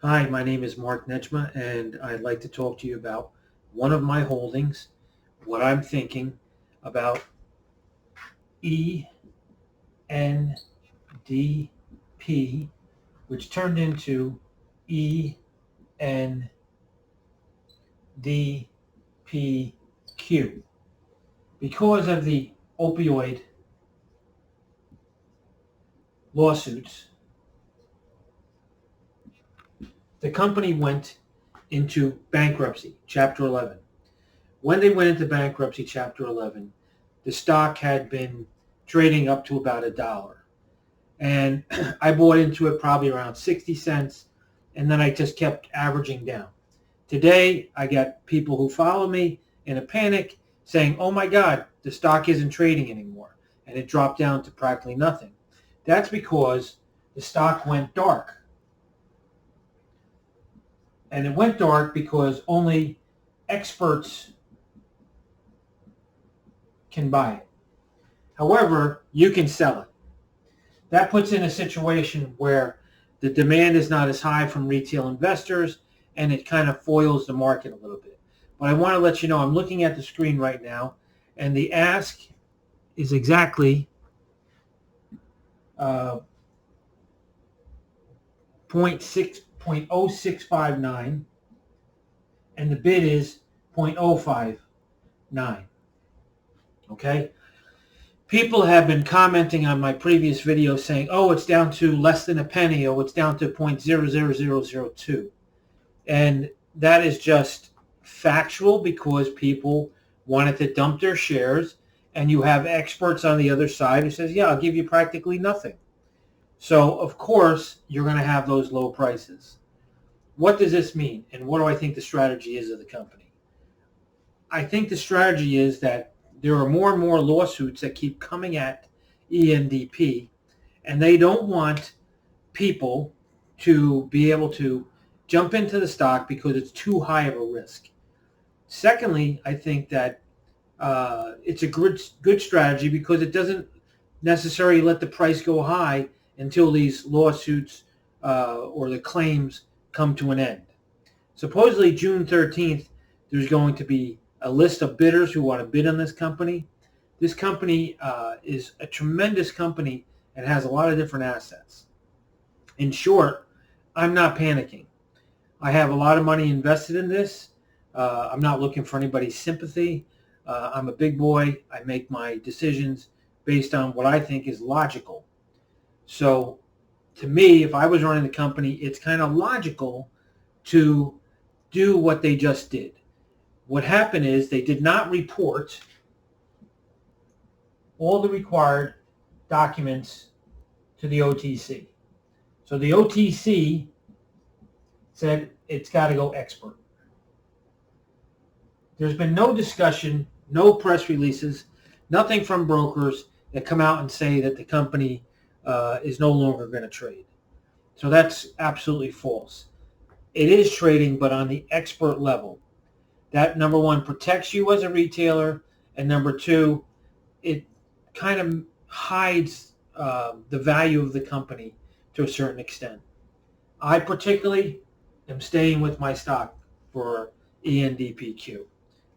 Hi, my name is Mark Netchma, and I'd like to talk to you about one of my holdings, what I'm thinking about ENDP, which turned into ENDPQ. Because of the opioid lawsuits, the company went into bankruptcy, Chapter 11. When they went into bankruptcy, Chapter 11, the stock had been trading up to about $1. And I bought into it probably around 60 cents, and then I just kept averaging down. Today, I got people who follow me in a panic saying, oh my God, the stock isn't trading anymore, and it dropped down to practically nothing. That's because the stock went dark. And it went dark because only experts can buy it. However, you can sell it. That puts in a situation where the demand is not as high from retail investors, and it kind of foils the market a little bit. But I want to let you know, I'm looking at the screen right now, and the ask is exactly 0.0659, and the bid is 0.059. Okay? People have been commenting on my previous video saying, oh, it's down to less than a penny, or it's down to 0.00002. And that is just factual because people wanted to dump their shares, and you have experts on the other side who says, yeah, I'll give you practically nothing. So, of course, you're going to have those low prices. What does this mean, and what do I think the strategy is of the company? I think the strategy is that there are more and more lawsuits that keep coming at ENDP, and they don't want people to be able to jump into the stock because it's too high of a risk. Secondly, I think that it's a good strategy because it doesn't necessarily let the price go high until these lawsuits or the claims come to an end. Supposedly June 13th, there's going to be a list of bidders who want to bid on this company. This company is a tremendous company and has a lot of different assets. In short, I'm not panicking. I have a lot of money invested in this. I'm not looking for anybody's sympathy. I'm a big boy. I make my decisions based on what I think is logical. So to me, if I was running the company, it's kind of logical to do what they just did. What happened is they did not report all the required documents to the OTC. So the OTC said it's got to go expert. There's been no discussion, no press releases, nothing from brokers that come out and say that the company is no longer going to trade. So that's absolutely false. It is trading, but on the expert level. That, number one, protects you as a retailer, and number two, it kind of hides the value of the company to a certain extent. I particularly am staying with my stock for ENDPQ.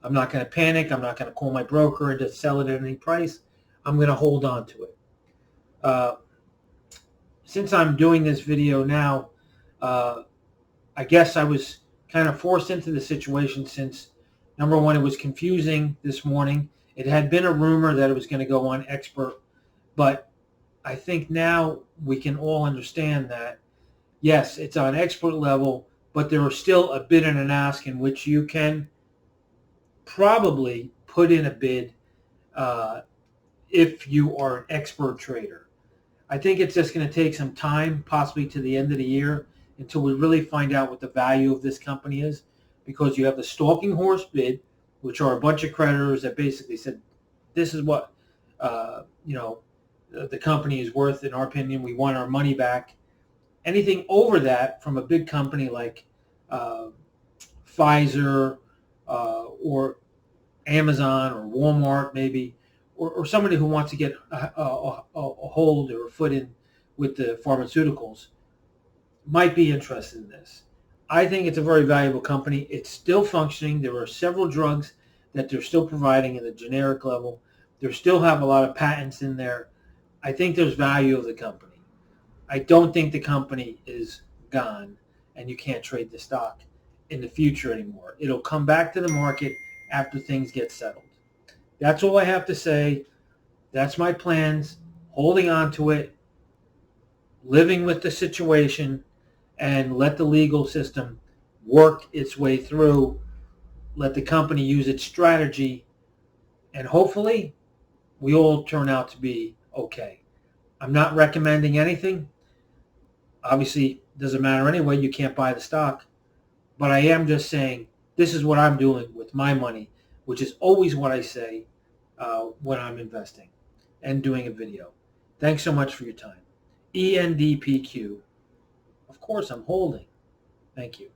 I'm not going to panic. I'm not going to call my broker and just sell it at any price. I'm going to hold on to it. Since I'm doing this video now, I guess I was kind of forced into the situation since, number one, it was confusing this morning. It had been a rumor that it was going to go on expert, but I think now we can all understand that, yes, it's on expert level, but there are still a bid and an ask in which you can probably put in a bid if you are an expert trader. I think it's just going to take some time, possibly to the end of the year, until we really find out what the value of this company is, because you have the stalking horse bid, which are a bunch of creditors that basically said, this is what the company is worth. In our opinion, we want our money back. Anything over that from a big company like Pfizer or Amazon or Walmart maybe, or somebody who wants to get a hold or a foot in with the pharmaceuticals, might be interested in this. I think it's a very valuable company. It's still functioning. There are several drugs that they're still providing at the generic level. They still have a lot of patents in there. I think there's value of the company. I don't think the company is gone and you can't trade the stock in the future anymore. It'll come back to the market after things get settled. That's all I have to say. That's my plans, holding on to it, living with the situation, and let the legal system work its way through. Let the company use its strategy, and hopefully we all turn out to be okay. I'm not recommending anything. Obviously, it doesn't matter anyway. You can't buy the stock. But I am just saying this is what I'm doing with my money, which is always what I say when I'm investing and doing a video. Thanks so much for your time. ENDPQ. Of course, I'm holding. Thank you.